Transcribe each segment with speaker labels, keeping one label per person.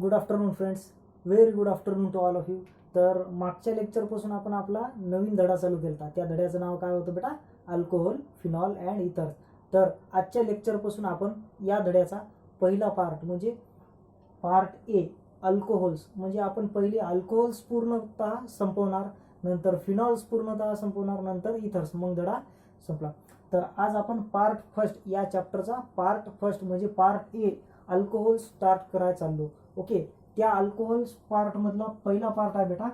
Speaker 1: Good afternoon friends, very good afternoon to all of you. तर मागच्या लेक्चरपासून आपण आपला नवीन धडा चालू केला. त्या धड्याचं नाव काय होतं बेटा? अल्कोहोल, फिनॉल अँड इथर. तर आजच्या लेक्चरपासून आपण या धड्याचा पहिला पार्ट म्हणजे पार्ट ए अल्कोहोल्स म्हणजे आपण पहिले अल्कोहोल्स पूर्णतः संपवणार, नंतर फिनॉल्स पूर्णतः संपवणार, नंतर इथर्स, मग धडा संपला. तर आज आपण पार्ट फर्स्ट या चॅप्टरचा पार्ट फर्स्ट म्हणजे पार्ट ए अल्कोहोल स्टार्ट करायला चाललो. ओके, त्या अल्कोहोल्स पार्ट मधला पहिला पार्ट आहे बेटा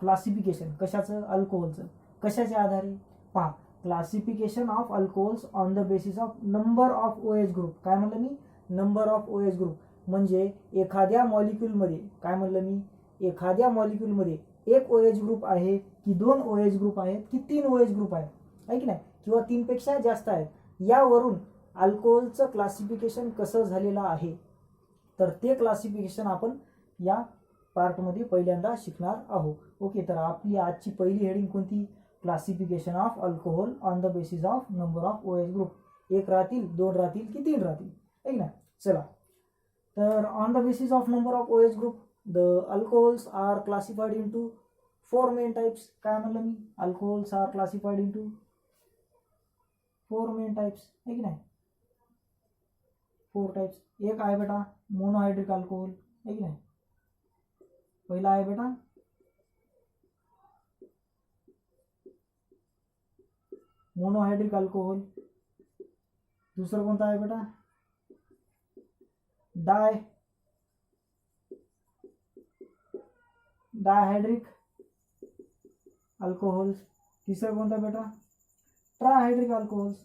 Speaker 1: क्लासिफिकेशन. कशाचं? अल्कोहोलचं. कशाच्या आधारे? पहा, classification of alcohols on the basis of number of OH group. काय म्हणलं मी? Number of OH group. म्हणजे एखाद्या मॉलिक्यूलमध्ये, काय म्हणलं मी? एखाद्या मॉलिक्यूलमध्ये एक OH ग्रुप आहे की दोन OH ग्रुप आहेत की तीन OH ग्रुप आहेत, आहे की नाही, किंवा तीनपेक्षा जास्त आहेत, यावरून अल्कोहोलचं क्लासिफिकेशन कसं झालेलं आहे. तर ते क्लासिफिकेशन आपण या पार्टमध्ये पहिल्यांदा शिकणार आहोत. ओके, तर आपली आजची पहिली हेडिंग कोणती? Classification of alcohol on the basis of number of OH group. एक राहतील, दोन राहतील की तीन राहतील, आहे की नाही. चला, तर on the basis of number of OH group the alcohols are classified into 4 main types. काय म्हणलं मी? Alcohols are classified into 4 main types, आहे की नाही. 4 टाइप्स. एक आहे बेटा मोनोहायड्रिक अल्कोहोल, है कि नहीं. पहिला आहे बेटा मोनोहायड्रिक अल्कोहोल. दूसरा कोणता आहे बेटा? डायहाइड्रिक अल्कोहोल्स. तीसरा कोणता बेटा? ट्राहाइड्रिक अल्कोहोल्स.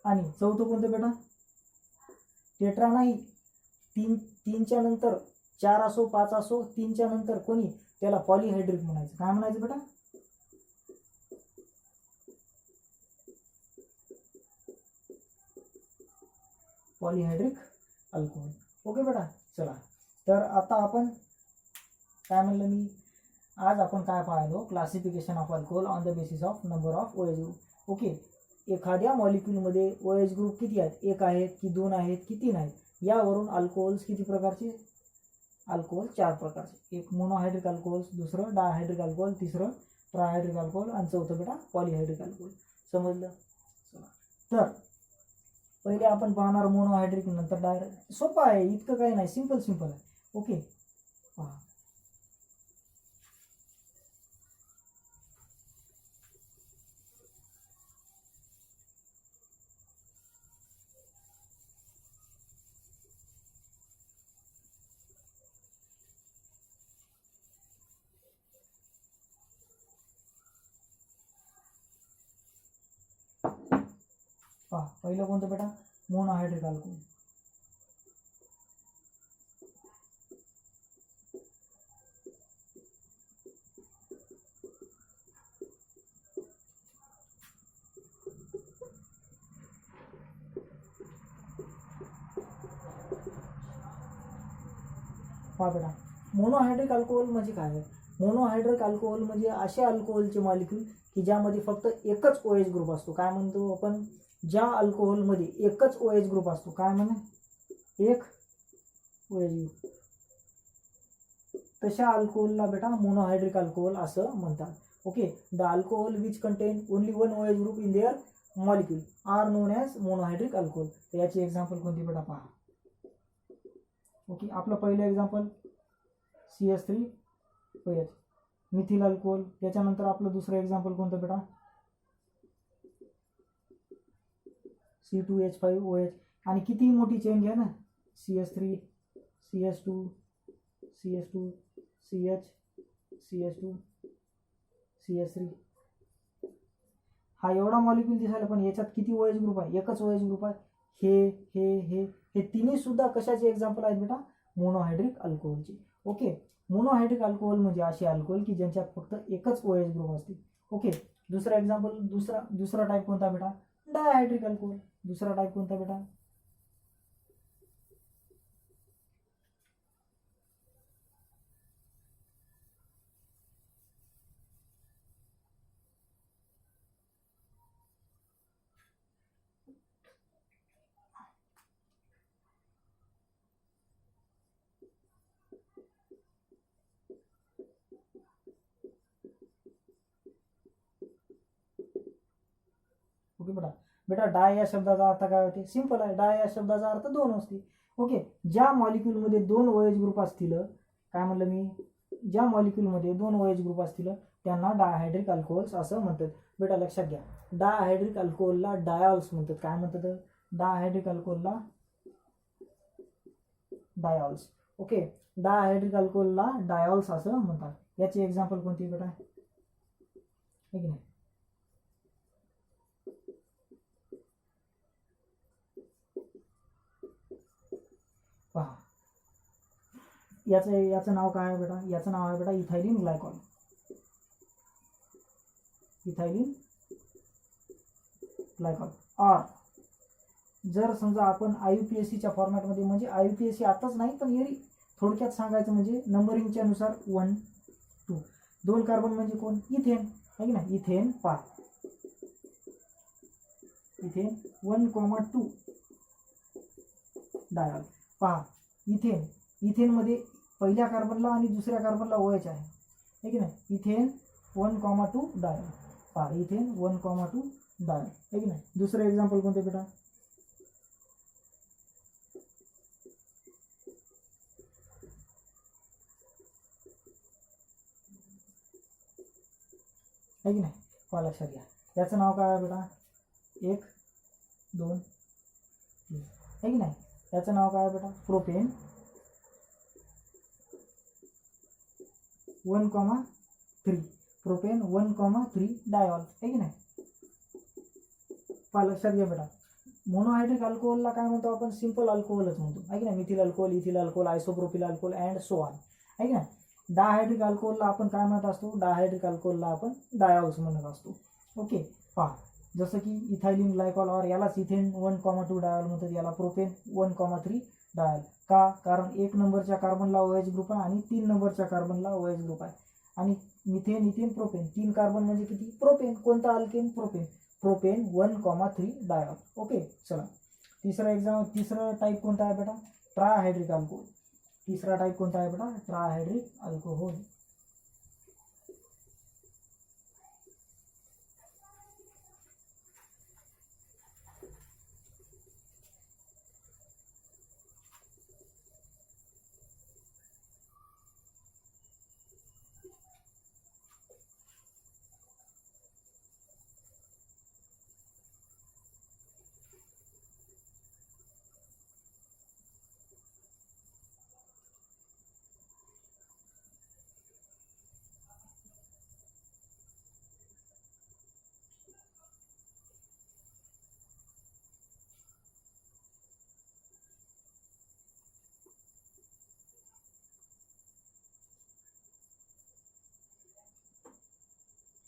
Speaker 1: आणि चौथं कोणतं बेटा? टेट्रा नाही. तीनच्या नंतर 4 असो 5 असो, तीनच्या नंतर कोणी त्याला पॉलिहायड्रिक म्हणायचं. काय म्हणायचं बेटा? पॉलिहायड्रिक अल्कोहोल. ओके बेटा, चला. तर आता आपण काय म्हणलं मी? आज आपण काय पाहिलो? Classification of alcohol on the basis of number of OH group. Okay, एखाद्या मॉलिक्यूलमध्ये OH ग्रुप किती आहेत? एक आहेत की दोन आहेत की तीन आहेत, यावरून अल्कोहोल्स किती प्रकारचे? अल्कोहोल 4 प्रकारचे. एक मोनोहायड्रिक अल्कोहोल, दुसरं डायहायड्रिक अल्कोहोल, तिसरं ट्रायहायड्रिक अल्कोहोल आणि चौथं बेटा पॉलिहायड्रिक अल्कोहोल. समजलं? तर पहिले आपण पाहणार मोनोहायड्रिक, नंतर डायहायड्रिक. सोपं आहे, इतकं काही नाही, सिंपल आहे. ओके, पहा. पहिलं कोणतं बेटा? Monohydric alcohol. पहा बेटा, मोनोहायड्रिक अल्कोहोल म्हणजे काय? मोनोहायड्रिक अल्कोहोल म्हणजे असे अल्कोहोलचे मॉलिक्यूल की ज्यामध्ये फक्त एकच OH ग्रुप असतो. काय म्हणतो आपण? ज्या अल्कोहोलमध्ये एकच OH ग्रुप असतो, काय म्हणे? एक OH ग्रुप, तशा अल्कोहोलला बेटा मोनोहायड्रिक अल्कोहोल असं म्हणतात. Okay, the alcohol which contain only one OH group in their molecule are known as monohydric alcohol. तर याची एक्झाम्पल कोणती बेटा? पहा. ओके, आपलं पहिलं एक्झाम्पल CH3OH मिथिल अल्कोहोल. त्याच्यानंतर आपलं दुसरं एक्झाम्पल कोणतं बेटा? C2H5OH. आणि किती मोठी चेन घ्या ना, CH3 CH2 CH2 CH CH2 CH3. हा एवढा मॉलिक्यूल दिसायला, पण याच्यात किती OH ग्रुप आहे? एकच OH ग्रुप आहे. हे तिन्ही सुद्धा कशाचे एक्झाम्पल आहेत बेटा? मोनोहायड्रिक अल्कोहोलचे. ओके, मोनोहायड्रिक अल्कोहोल म्हणजे असे अल्कोहोल की ज्यांच्यात फक्त एकच OH ग्रुप असते. ओके, दुसरा एक्झाम्पल, दुसरा टाईप कोणता बेटा? डायहायड्रिक अल्कोहोल. दुसरा टाईप कोणता बेटा? ओके बेटा. बेटा डाय या शब्दाचा अर्थ काय होते? सिंपल आहे. डाय या शब्दाचा अर्थ दोन असते. ओके. ज्या मॉलिक्यूलमध्ये दोन OH ग्रुप असतील, काय म्हणलं मी, ज्या मॉलिक्यूलमध्ये दोन OH ग्रुप असतील त्यांना डायहायड्रिक अल्कोहोल्स असं म्हणतात. बेटा लक्षात घ्या, डायहायड्रिक अल्कोहोलला डायॉल्स म्हणतात. काय म्हणतात? डायहायड्रिक अल्कोहोलला डायॉल्स. ओके. डायहायड्रिक अल्कोहोलला डायॉल्स असं म्हणतात. याचे एक्झाम्पल कोणती बेटा? आहे की नाही? पहा, याचं नाव काय आहे बेटा? याचं नाव आहे बेटा इथायलिन ग्लायकॉल. इथायलिन ग्लायकॉल. और जर समजा आपण IUPACच्या फॉर्मॅटमध्ये, म्हणजे IUPAC आताच नाही पण एरी थोडक्यात सांगायचं म्हणजे नंबरिंगच्या नुसार 1 2 2 कार्बन म्हणजे कोण? इथेन. आहे की नाही? इथेन. पहा, इथेन 1,2 डायॉल. पहा, इथेन मध्ये पहिल्या कार्बनला आणि दुसऱ्या कार्बनला OH आहे की नाही? Ethane 1,2 dial. पहा, इथेन 1,2 डायॉल. आहे की नाही? दुसरं एक्झाम्पल कोणते बेटा? आहे की नाही? पहा, लक्षात घ्या. याचं नाव काय आहे बेटा? 1 2 3. आहे की नाही? याचं नाव काय आहे बेटा? प्रोपेन 1,3. Propane 1,3 dial. आहे की नाही? पहा, लक्षात घ्या बेटा, मोनोहायड्रिक अल्कोहोलला काय म्हणतो आपण? सिंपल अल्कोहोलच म्हणतो. आहे की नाही? Methyl alcohol, ethyl alcohol, isopropyl alcohol and so on. आहे की नाही? डायहायड्रिक अल्कोहोलला आपण काय म्हणत असतो? डायहायड्रिक अल्कोहोलला आपण डायॉल्स म्हणत असतो. ओके. पहा, जसं की इथायलिन ग्लायकॉल और यालाच इथेन 1,2 डायॉल म्हणतात, याला प्रोपेन 1,3 डायॉल. का? कारण 1 नंबरच्या कार्बनला OH ग्रुप आहे आणि 3 नंबरच्या कार्बनला OH ग्रुप आहे. आणि मिथेन, इथेन, प्रोपेन 3 कार्बन म्हणजे किती? प्रोपेन. कोणता alkane? Propane. Propane 1,3 dial. Okay. चला, तिसरा टाईप कोणता आहे बेटा? ट्रायहायड्रिक अल्कोहोल. तिसरा टाईप कोणता आहे बेटा? ट्रायहायड्रिक अल्कोहोल.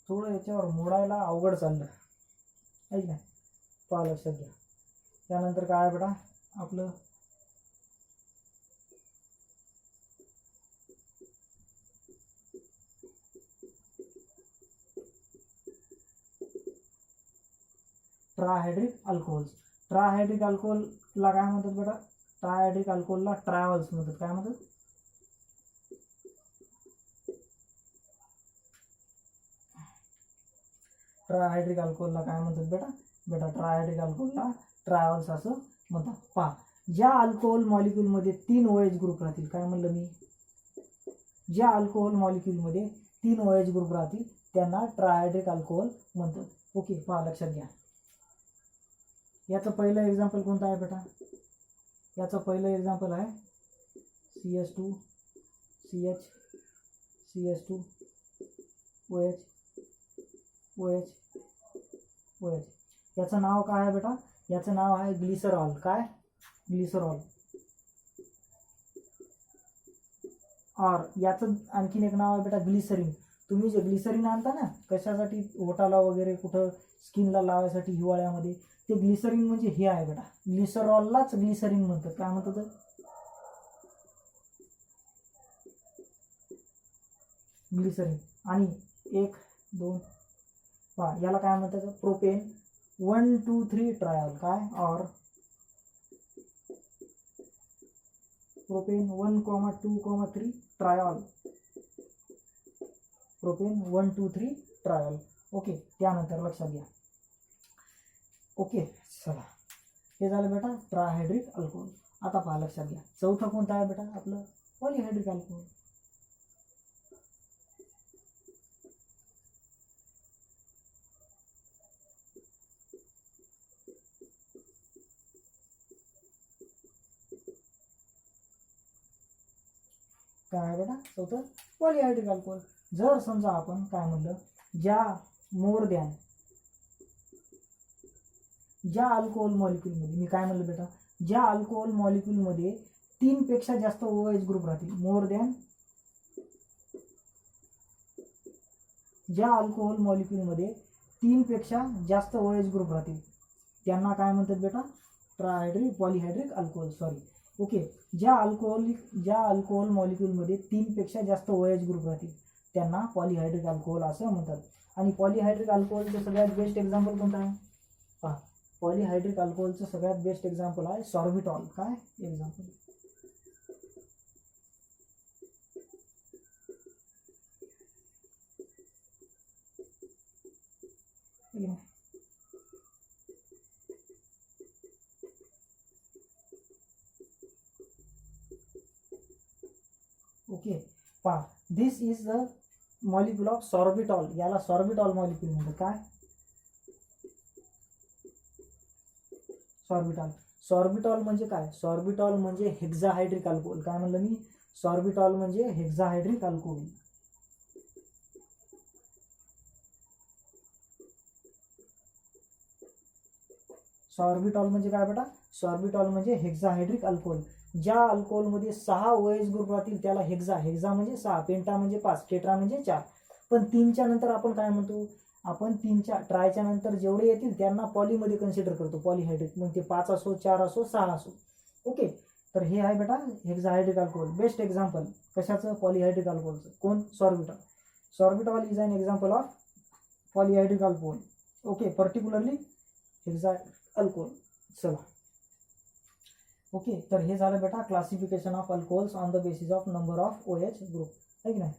Speaker 1: थोडं याच्यावर मोडायला अवघड चाललं. आहे की नाही? पहा, लक्षात घ्या. त्यानंतर काय आहे बेटा? आपलं ट्रायहायड्रिक अल्कोहोल्स. ट्रायहायड्रिक अल्कोहोलला काय म्हणतात बेटा? ट्रायहायड्रिक अल्कोहोलला ट्रायॉल्स म्हणतात. काय म्हणतात? ट्रायहायड्रिक अल्कोहोलला काय म्हणतात बेटा? ट्रायहायड्रिक अल्कोहोलला ट्रायॉल्स असं म्हणतात. पहा, ज्या अल्कोहोल मॉलिक्यूलमध्ये 3 OH ग्रुप राहतील, काय म्हणलं मी? ज्या अल्कोहोल मॉलिक्यूलमध्ये 3 OH ग्रुप राहतील त्यांना ट्रायहायड्रिक अल्कोहोल म्हणतात. ओके. पहा, लक्षात घ्या. याचं पहिलं एक्झाम्पल कोणतं आहे बेटा? याचं पहिलं एक्झाम्पल आहे CH2 CH CH2 OH OH OH. याचं नाव काय आहे बेटा? याचं नाव आहे ग्लिसरॉल. काय? ग्लिसरॉल. और याचं आणखीन एक नाव आहे बेटा ग्लिसरीन. तुम्ही जे ग्लिसरीन आणता ना कशासाठी, ओठाला वगैरे कुठं स्किनला लावायसाठी हिवाळ्यामध्ये, ते ग्लिसरीन म्हणजे हे आहे बेटा. ग्लिसरॉललाच ग्लिसरीन म्हणतात. काय म्हणतात? ग्लिसरीन. आणि 1 2 पहा, याला काय म्हणतात? प्रोपेन 1 2 3 ट्रायॉल. काय? और प्रोपेन 1,2,3 ट्रायॉल. प्रोपेन 1 2 3 ट्रायॉल. ओके. त्यानंतर लक्षात घ्या, ओके, चला हे झालं बेटा ट्रायहायड्रिक अल्कोहोल. आता पहा लक्षात घ्या, चौथं कोणतं आहे बेटा आपलं पॉलिहायड्रिक अल्कोहोल. काय आहे बेटा चौथं पॉलिहायड्रिक अल्कोहोल. जर समजा आपण काय म्हणलं ज्या अल्कोहोल मॉलिक्यूलमध्ये, मी काय म्हणलं बेटा, ज्या अल्कोहोल मॉलिक्यूलमध्ये 3 पेक्षा जास्त OH ग्रुप राहतील, ज्या अल्कोहोल मॉलिक्यूलमध्ये 3 पेक्षा जास्त OH ग्रुप राहतील त्यांना काय म्हणतात बेटा पॉलिहायड्रिक अल्कोहोल. सॉरी, ओके, ज्या अल्कोहोल मॉलिक्यूलमध्ये 3 पेक्षा जास्त OH ग्रुप राहतील त्यांना पॉलिहायड्रिक अल्कोहोल असं म्हणतात. आणि पॉलिहायड्रिक अल्कोहोलचं सगळ्यात बेस्ट एक्झाम्पल कोणतं आहे पहा, पॉलिहायड्रिक अल्कोहोलचं सगळ्यात बेस्ट एक्झाम्पल आहे सॉर्बिटॉल. काय एक्झाम्पल, ओके पहा, this is the molecule of sorbitol. याला सॉर्बिटॉल मॉलिक्यूल म्हणतात. काय सॉर्बिटॉल म्हणजे काय, सॉर्बिटॉल म्हणजे हेक्साहायड्रिक अल्कोहोल. काय म्हणलं मी, सॉर्बिटॉल म्हणजे हेक्साहायड्रिक अल्कोहोल. सॉर्बिटॉल म्हणजे काय बेटा, सॉर्बिटॉल म्हणजे हेक्साहायड्रिक अल्कोहोल. ज्या अल्कोहोलमध्ये 6 OH ग्रुप राहतील त्याला हेक्सा म्हणजे 6, पेंटा म्हणजे 5, टेट्रा म्हणजे 4. पण 3च्या नंतर आपण काय म्हणतो, आपण 3च्या ट्रायच्या नंतर जेवढे येतील त्यांना पॉलीमध्ये कन्सिडर करतो, पॉलिहायड्रिक. मग ते 5 असो, 4 असो, 6 असो. ओके, तर हे आहे बेटा हेक्साहायड्रिक अल्कोहोल. बेस्ट एक्झाम्पल कशाचं, पॉलिहायड्रिक अल्कोहोलचं. कोण, sorbitol. Sorbitol is an example of polyhydric alcohol. Okay, particularly hexahydric alcohol. चला, ओके, तर हे झालं बेटा classification of alcohols on the basis of number of OH group, आहे की नाही.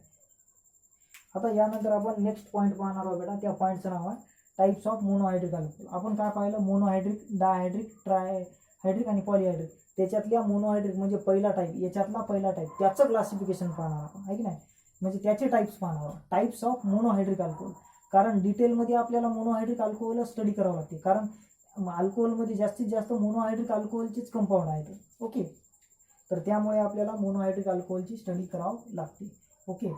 Speaker 1: आता यानंतर आपण नेक्स्ट पॉईंट पाहणार आहोत बेटा. त्या पॉईंटचं नाव आहे टाइप्स ऑफ मोनोहायड्रिक अल्कोहोल. आपण काय पाहिलं, मोनोहायड्रिक, डायहायड्रिक, ट्रायहायड्रिक आणि पॉलिहायड्रिक. त्याच्यातल्या मोनोहायड्रिक म्हणजे पहिला टाईप, याच्यातला पहिला टाईप, त्याचं क्लासिफिकेशन पाहणार आपण, आहे की नाही. म्हणजे त्याचे टाइप्स पाहणार आहोत, टाइप्स ऑफ मोनोहायड्रिक अल्कोहोल. कारण डिटेलमध्ये आपल्याला मोनोहायड्रिक अल्कोहोल स्टडी करावं लागते, कारण अल्कोहोलमध्ये जास्तीत जास्त मोनोहायड्रिक अल्कोहोलचीच कंपाऊंड आहेत. ओके, तर त्यामुळे आपल्याला मोनोहायड्रिक अल्कोहोलची स्टडी करावं लागते. ओके,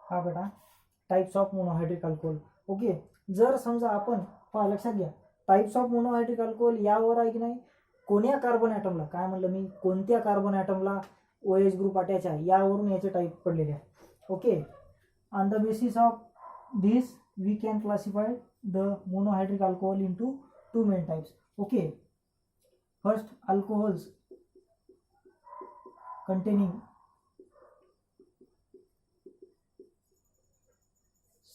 Speaker 1: हा बेटा types of monohydric alcohol. Okay, जर समजा आपण पहा, लक्षात घ्या, टाइप्स ऑफ मोनोहायड्रिक अल्कोहोल यावर आहे की नाही, कोण्या कार्बन ॲटमला, काय म्हणलं मी, कोणत्या कार्बन ॲटमला OH ग्रुप अटॅच आहे यावरून याचे टाईप पडलेले आहे. Okay, on the basis of this we can classify the monohydric alcohol into 2 main types. Okay, first alcohols containing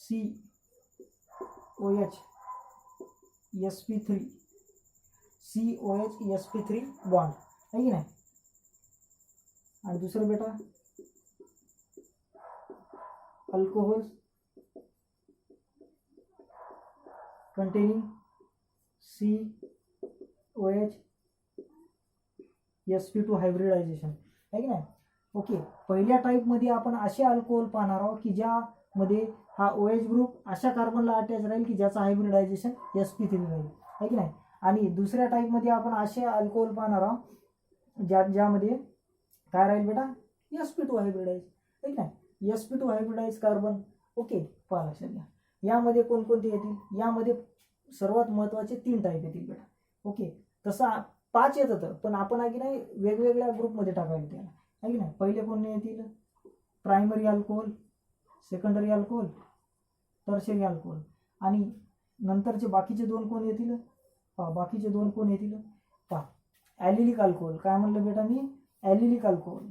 Speaker 1: COH sp3 COH sp3 bond है की नाही. आणि दुसरं बेटा alcohol containing COH sp2 hybridisation आहे की नाही. ओके, पहिल्या टाईपमध्ये आपण असे अल्कोहोल पाहणार आहोत की ज्यामध्ये हा OH ग्रुप अशा कार्बनला अटॅच राहील की ज्याचा हायब्रिडायझेशन sp3 राहील आहे की नाही. आणि दुसऱ्या टाईपमध्ये आपण असे अल्कोहोल पाहणार आहोत ज्यामध्ये काय राहील बेटा sp2 हायब्रिडाइज आहे की नाही. sp2 hybridize carbon. ओके, पहा लक्षात घ्या. यामध्ये कोणकोणते येतील, यामध्ये सर्वात महत्त्वाचे 3 टाईप येतील बेटा. ओके, तसा 5 येतात पण आपण आहे की नाही वेगवेगळ्या ग्रुपमध्ये टाकायला त्याला आहे की नाही. पहिले कोणते येतील, primary alcohol, secondary alcohol, tertiary alcohol. आणि नंतरचे बाकीचे 2 कोण येतील, पहा बाकीचे 2 कोण येतील, पहा ॲलिलिक अल्कोहोल. काय म्हणलं बेटा मी, ॲलिलिक अल्कोहोल.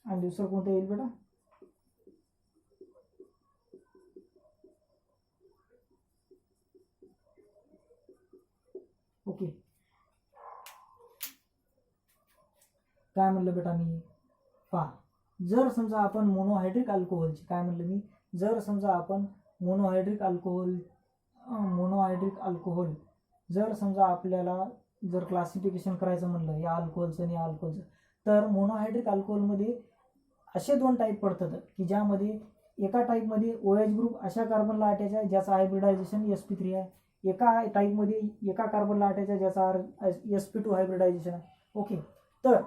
Speaker 1: आणि दुसरं कोणतं येईल बेटा, ओके काय म्हणलं बेटा मी, पहा जर समजा आपण मोनोहायड्रिक अल्कोहोलची, काय म्हणलं मी, जर समजा आपण मोनोहायड्रिक अल्कोहोल जर समजा आपल्याला जर क्लासिफिकेशन करायचं म्हणलं या अल्कोहोलचं आणि या अल्कोहोलचं, तर मोनोहायड्रिक अल्कोहोलमध्ये असे 2 टाईप पडतात की ज्यामध्ये एका टाईपमध्ये OH ग्रुप अशा कार्बनला अटॅच आहे ज्याचा हायब्रिडायझेशन sp3 आहे, एका टाईपमध्ये एका कार्बनला अटॅच आहे ज्याचा sp2 हायब्रिडायझेशन आहे. ओके, तर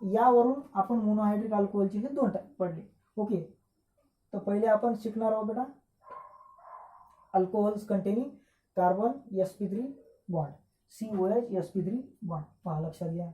Speaker 1: यावरून आपण मोनोहायड्रिक अल्कोहोलचे हे 2 टाईप पडले. ओके, तर पहिले आपण शिकणार आहोत बेटा alcohols containing carbon sp3 bond, COH sp3 bond. पहा लक्षात घ्या.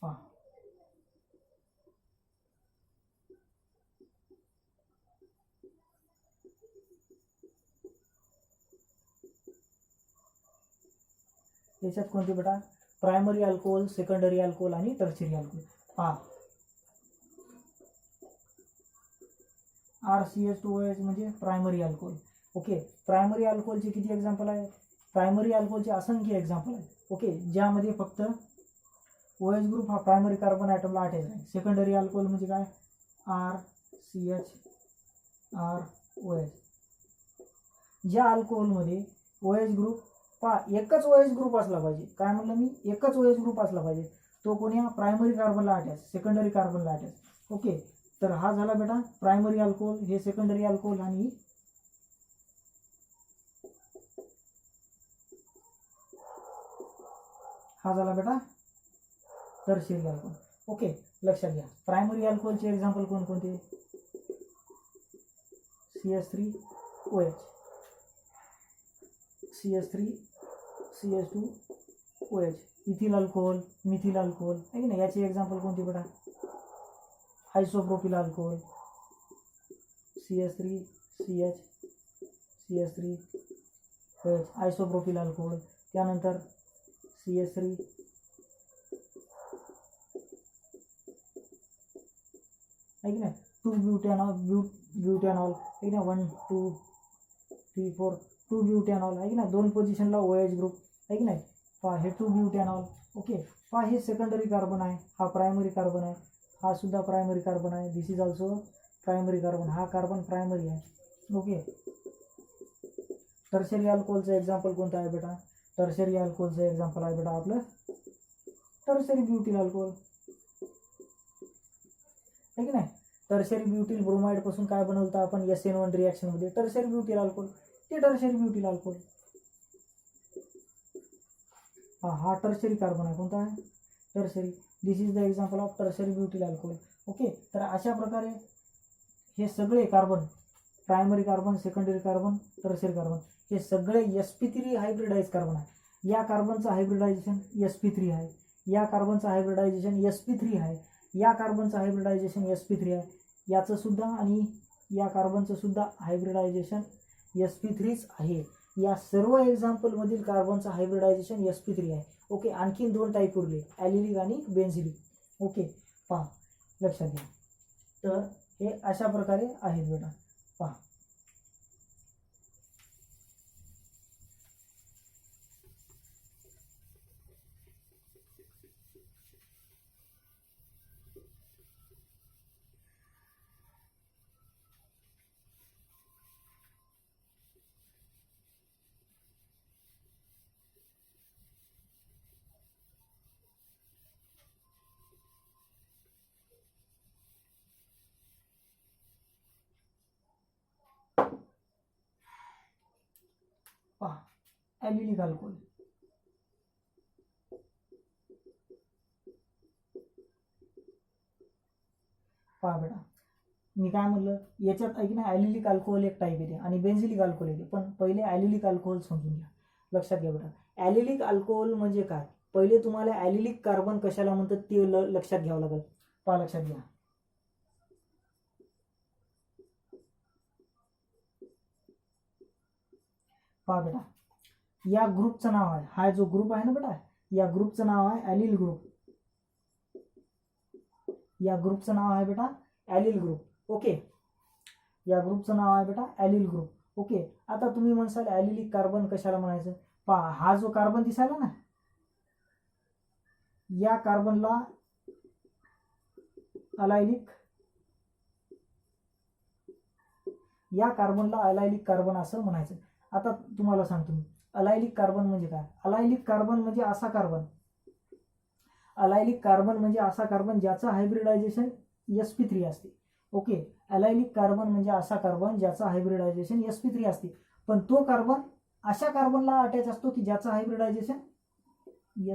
Speaker 1: पहा याच्यात कोणते बेटा, प्रायमरी अल्कोहोल, सेकंडरी अल्कोहोल आणि टर्शियरी अल्कोहोल. पहा RCH2OH म्हणजे प्रायमरी अल्कोहोल. ओके, प्रायमरी अल्कोहोलचे किती एक्झाम्पल आहे, प्रायमरी अल्कोहोलचे असंख्य एक्झाम्पल आहे. ओके, ज्यामध्ये फक्त OH ग्रुप हा प्रायमरी कार्बन ॲटमला अटॅच आहे. सेकंडरी अल्कोहोल म्हणजे काय, RCHROH. ज्या अल्कोहोलमध्ये OH ग्रुप, पहा एकच OH ग्रुप असला पाहिजे, काय म्हणलं मी, एकच OH ग्रुप असला पाहिजे, तो कोणी प्रायमरी कार्बनला अटॅच, सेकंडरी कार्बनला अटॅच. ओके, तर हा झाला बेटा प्रायमरी अल्कोहोल, हे सेकंडरी अल्कोहोल, आणि हा झाला बेटा टर्शियरी अल्कोहोल. ओके, लक्षात घ्या. प्रायमरी अल्कोहोलचे एक्झाम्पल कोणकोणते, CH3OH, CH3CH2OH, ethyl alcohol, methyl alcohol आहे की नाही. याचे एक्झाम्पल कोणते बेटा, isopropyl alcohol, CH3OH isopropyl alcohol. त्यानंतर CH3 आहे की नाही, 2 ब्युटॅनॉल आहे की नाही, 1 2 3 4 2 ब्युटॅनॉल आहे की नाही, 2 पोझिशनला OH ग्रुप आहे की नाही. पहा हे 2 ब्युटॅनॉल. ओके, पहा हे सेकंडरी कार्बन आहे, हा प्रायमरी कार्बन आहे, हा सुद्धा प्रायमरी कार्बन आहे. दिस इज ऑल्सो प्रायमरी कार्बन, हा कार्बन प्रायमरी आहे. ओके, टर्शरी अल्कोहोलचं एक्झाम्पल कोणतं आहे बेटा? टर्शरी अल्कोहोलचं एक्झाम्पल आहे बेटा आपलं टर्शरी ब्युटिल अल्कोहोल आहे की नाही. टर्शरी ब्युटिल ब्रोमाइड पासून काय बनवलं आपण SN1 रिॲक्शन मध्ये, टर्शरी ब्युटिल अल्कोहोल, ते टर्शरी ब्युटिल अल्कोहोल. हा टर्शरी कार्बन आहे, कोणता आहे? Tertiary. This is the example of tertiary butyl alcohol. Okay, तर अशा प्रकारे हे सगळे carbon, primary carbon, secondary carbon, tertiary carbon, हे सगळे sp3 हायब्रिडाइज कार्बन आहे. या कार्बनचं हायब्रिडायझेशन sp3 आहे, या कार्बनचं हायब्रिडायझेशन sp3 आहे, या कार्बनचं हायब्रिडायझेशन sp3 आहे, याचं सुद्धा आणि या कार्बनचं सुद्धा हायब्रिडायझेशन sp3च आहे. या सर्व एक्झाम्पलमधील कार्बनचं हायब्रिडायझेशन sp3 आहे. ओके, आणखीन 2 टाईप उरले, ॲलिलिक आणि बेन्झिलिक. ओके, पहा लक्षात घ्या. तर हे अशा प्रकारे आहेत बेटा. पहा ॲलिलिक अल्कोहोल. पहा बेटा, मी काय म्हणलं, याच्यात आहे की नाही ॲलिलिक अल्कोहोल एक टाईप येते आणि बेन्झिलिक अल्कोहोल येते. पण पहिले ॲलिलिक अल्कोहोल समजून घ्या. लक्षात घ्या बेटा, ॲलिलिक अल्कोहोल म्हणजे काय? पहिले तुम्हाला ॲलिलिक कार्बन कशाला म्हणतात ते लक्षात घ्यावं लागेल. पहा लक्षात घ्या. पहा बेटा, या ग्रुपचं नाव आहे, हा जो ग्रुप आहे ना बेटा, या ग्रुपचं नाव आहे ॲलिल ग्रुप. या ग्रुपचं नाव आहे बेटा ॲलिल ग्रुप. ओके, या ग्रुपचं नाव आहे बेटा ॲलिल ग्रुप. ओके, आता तुम्ही म्हणसाल ॲलिलिक कार्बन कशाला म्हणायचं? पहा, हा जो कार्बन दिसायला ना, या कार्बनला अलायलिक, या कार्बनला अलायलिक कार्बन असं म्हणायचं. आता तुम्हाला सांगतो मी, अलायलिक कार्बन म्हणजे काय? अलायलिक कार्बन म्हणजे असा कार्बन, अलायलिक कार्बन म्हणजे असा कार्बन ज्याचं हायब्रिडायझेशन sp3 असते. ओके, अलायलिक कार्बन म्हणजे असा कार्बन ज्याचं हायब्रिडायझेशन sp3 असते, पण तो कार्बन अशा कार्बनला अटॅच असतो की ज्याचं हायब्रिडायझेशन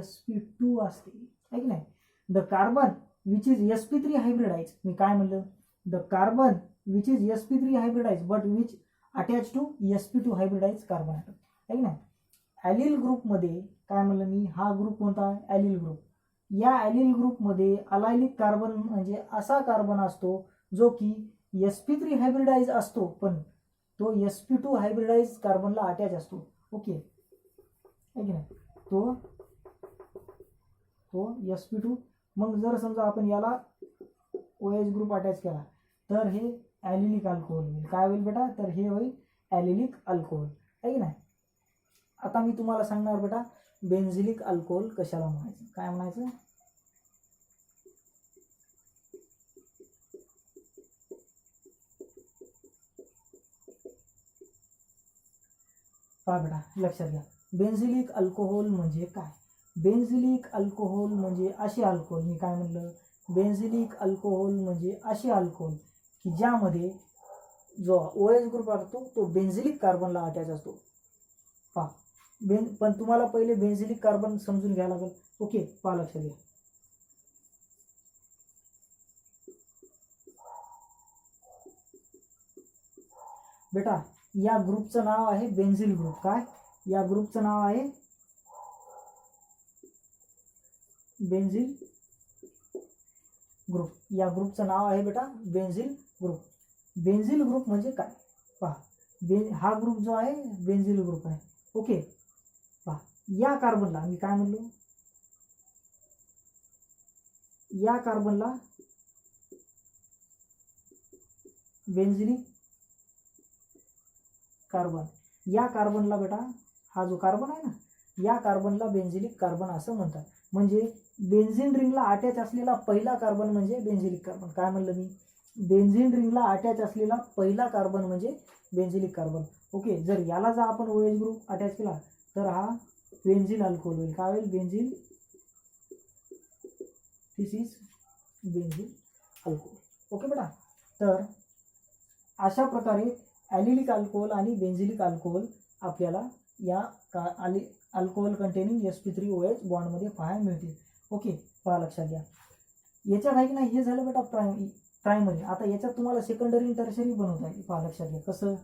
Speaker 1: sp2 असते, आहे की नाही. The carbon which is sp3 hybridize, मी काय म्हणलं, the carbon which is sp3 hybridize but which attach to sp2 hybridize carbon आहे की नाही. ॲलिल ग्रुपमध्ये काय म्हणलं मी, हा ग्रुप कोणता आहे? ॲलिल ग्रुप. या ॲलिल ग्रुपमध्ये अलायलिक कार्बन म्हणजे असा कार्बन असतो जो की sp3 हायब्रिडाइज असतो, पण तो sp2 हायब्रिडाइज कार्बनला अटॅच असतो. ओके, आहे की नाही, तो sp2. मग जर समजा आपण याला OH ग्रुप अटॅच केला तर हे ॲलिलिक अल्कोहोल होईल. काय होईल बेटा? तर हे होईल ॲलिलिक अल्कोहोल, आहे की नाही. आता मी तुम्हाला सांगणार बेटा बेन्झिलिक अल्कोहोल कशाला म्हणायचं. काय म्हणायचं? पहा बेटा, लक्षात घ्या, बेन्झिलिक अल्कोहोल म्हणजे काय? बेन्झिलिक अल्कोहोल म्हणजे असे अल्कोहोल, मी काय म्हणलं, बेन्झिलिक अल्कोहोल म्हणजे असे अल्कोहोल की ज्यामध्ये जो OH ग्रुप असतो तो बेन्झिलिक कार्बनला अटॅच असतो. पहा, पण तुम्हाला पहिले बेन्झिलिक कार्बन समजून घ्यायला लागेल. ओके, पहा लक्षात घ्या. बेटा, या ग्रुपचं नाव आहे बेन्झिल ग्रुप. काय? या ग्रुपचं नाव आहे बेन्झिल ग्रुप. या ग्रुपचं नाव आहे बेटा बेन्झिल ग्रुप. बेन्झिल ग्रुप म्हणजे काय? पहा, हा ग्रुप जो आहे बेन्झिल ग्रुप आहे. ओके, पहा, या कार्बनला मी काय म्हणलो, या कार्बनला बेन्झिलिक कार्बन, या कार्बनला बेटा, हा जो कार्बन आहे ना, या कार्बनला बेन्झिलिक कार्बन असं म्हणतात. म्हणजे बेन्झीन रिंगला अटॅच असलेला पहिला कार्बन म्हणजे बेन्झिलिक कार्बन. काय म्हणलं मी? बेन्झीन रिंगला अटॅच असलेला पहिला कार्बन म्हणजे बेन्झिलिक कार्बन. ओके, जर याला जर आपण OH ग्रुप अटॅच केला तर हा बेन्झील अल्कोहोल होईल. काय होईल? Benzyl. This is benzyl alcohol. Okay बेटा, तर अशा प्रकारे ॲलिलिक अल्कोहोल आणि बेन्झिलिक अल्कोहोल आपल्याला या अल्कोहोल कंटेनिंग sp3OH बॉन्डमध्ये पाहायला मिळतील. ओके, पहा लक्षात घ्या. याच्यात आहे की नाही, हे झालं बेटा प्रायमरी. आता याच्यात तुम्हाला सेकंडरी टर्शरी बनवता येईल. पहा लक्षात घ्या कसं.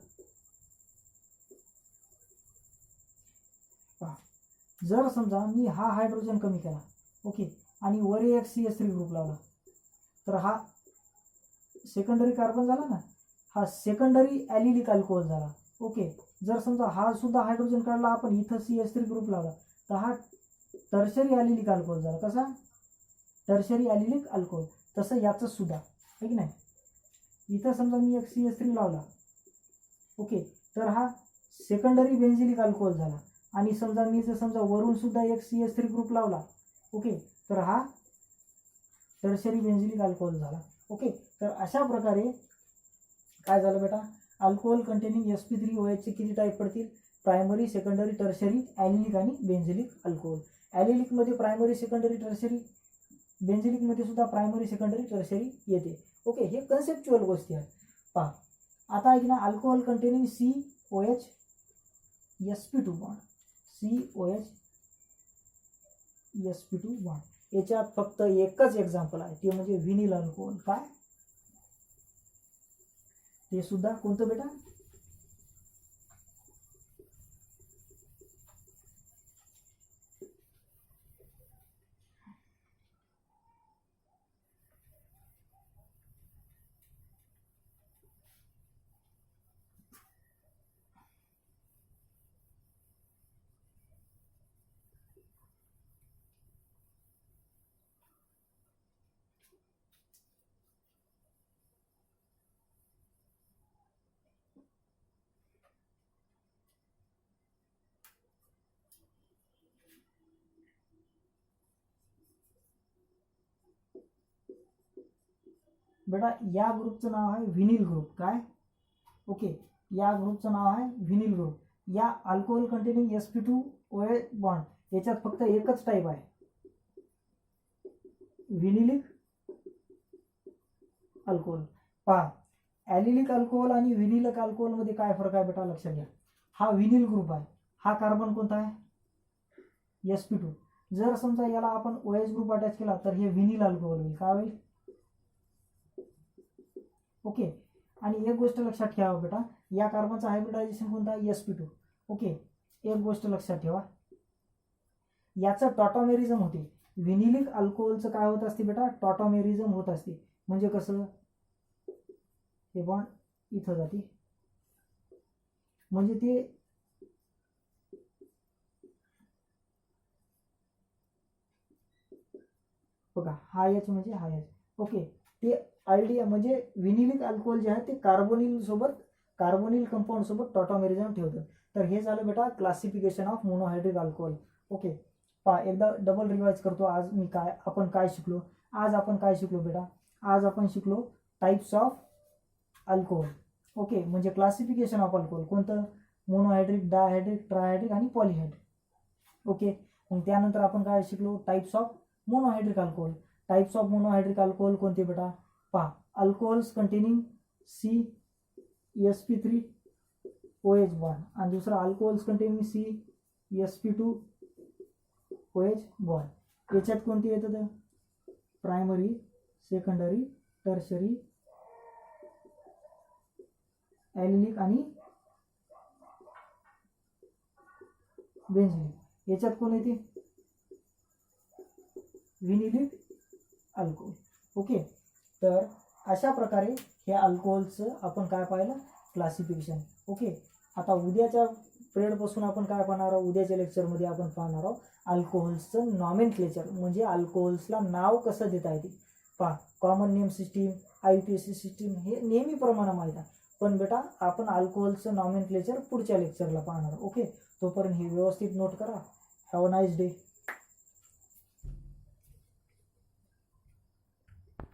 Speaker 1: पहा, जर समजा मी हा हायड्रोजन कमी केला, ओके, आणि वर एक CH3 ग्रुप लावला, तर हा सेकंडरी कार्बन झाला ना, हा सेकंडरी ॲलिलिक अल्कोहोल झाला. ओके, जर समजा हा सुद्धा हायड्रोजन काढला आपण, इथं CH3 ग्रुप लावला, तर हा टर्शरी ॲलिलिक अल्कोहोल झाला. कसा? Tertiary allylic alcohol. तसं याचं सुद्धा आहे की नाही. इथं समजा मी एक CH3 लावला, ओके, तर हा सेकंडरी बेन्झिलिक अल्कोहोल झाला. आणि समजा मी जर समजा वरून सुद्धा एक CH3 ग्रुप लावला, ओके, तर हा टर्शरी बेन्झिलिक अल्कोहोल झाला. ओके, तर अशा प्रकारे काय झालं बेटा, अल्कोहोल कंटेनिंग sp3OH चे किती टाईप पडतील? प्रायमरी, सेकंडरी, टर्शरी, ॲलिलिक आणि बेन्झिलिक अल्कोहोल. ॲलिलिकमध्ये प्रायमरी, सेकंडरी, टर्शरी, बेन्झिलिकमध्ये सुद्धा प्रायमरी, सेकंडरी, टर्शरी येते. ओके, हे कन्सेप्च्युअल गोष्टी आहेत. पहा आता ऐक ना, alcohol containing COH sp2 bond, COH sp2 bond, याच्यात फक्त एकच एक्झाम्पल आहे, ते म्हणजे व्हिनिल अल्कोहोल. काय ते सुद्धा कोणतं बेटा? बेटा या ग्रुपचं नाव आहे व्हिनिल ग्रुप. काय? ओके, या ग्रुपचं नाव आहे व्हिनिल ग्रुप. या अल्कोहोल कंटेनिंग sp2OH बॉन्ड याच्यात फक्त एकच टाईप आहे, व्हिनिलिक अल्कोहोल. पहा, ॲलिलिक अल्कोहोल आणि व्हिनिलिक अल्कोहोल मध्ये काय फरक आहे बेटा? लक्षात घ्या. हा व्हिनिल ग्रुप आहे, हा कार्बन कोणता आहे? sp2. जर समजा याला आपण OH ग्रुप अटॅच केला तर हे व्हिनिल अल्कोहोल होईल. काय होईल? ओके, आणि एक गोष्ट लक्षात ठेवा बेटा, या कार्बनचा हायब्रिडायझेशन कोणता आहे? sp2. ओके, एक गोष्ट लक्षात ठेवा, याचं टॉटॉमेरिझम होते. व्हिनिलिक अल्कोहोलचं काय होत असते बेटा? टॉटॉमेरिझम होत असते. म्हणजे कसं? हे बॉन्ड इथं जाते, म्हणजे ते बघा, हा H म्हणजे हा H. ओके, ते आयडिया म्हणजे व्हिनिलिक अल्कोहोल जे आहे ते कार्बोनिल कंपाऊंड सोबत टॉटॉमेरिझम ठेवतात. तर हे झालं बेटा classification of monohydric alcohol. Okay, पहा एकदा डबल रिवाइज करतो. आपण काय शिकलो? आज आपण काय शिकलो बेटा? आज आपण शिकलो टाइप्स ऑफ अल्कोहोल. ओके, म्हणजे क्लासिफिकेशन ऑफ अल्कोहोल कोणतं? मोनोहायड्रिक, डायहायड्रिक, ट्रायहायड्रिक आणि पॉलिहायड्रिक. ओके, मग त्यानंतर आपण काय शिकलो? Types of monohydric alcohol. Types of monohydric alcohol कोणते बेटा? पहा, अल्कोहोल्स कंटेनिंग sp3OH बॉन्ड आणि दुसरा अल्कोहोल्स कंटेनिंग sp2OH बॉन्ड. याच्यात कोणते येतात? प्रायमरी, सेकंडरी, टर्शरी, ॲलिलिक आणि बेन्झिलिक. याच्यात कोण येते? व्हिनिलिक अल्कोहोल. ओके, तर अशा प्रकारे हे अल्कोहोलचं आपण काय पाहिलं? क्लासिफिकेशन. ओके, आता उद्याच्या पिरियडपासून आपण काय पाहणार आहोत? उद्याच्या लेक्चरमध्ये आपण पाहणार आहोत अल्कोहोल्सचं नॉमेनक्लेचर, म्हणजे अल्कोहोल्सला नाव कसं देता येते. पहा, common name system, IUPAC system हे नेहमीप्रमाणे माहीत आहे. पण बेटा आपण अल्कोहोलचं नॉमेनक्लेचर पुढच्या लेक्चरला पाहणार. ओके, तोपर्यंत ही व्यवस्थित नोट करा. Have a nice day.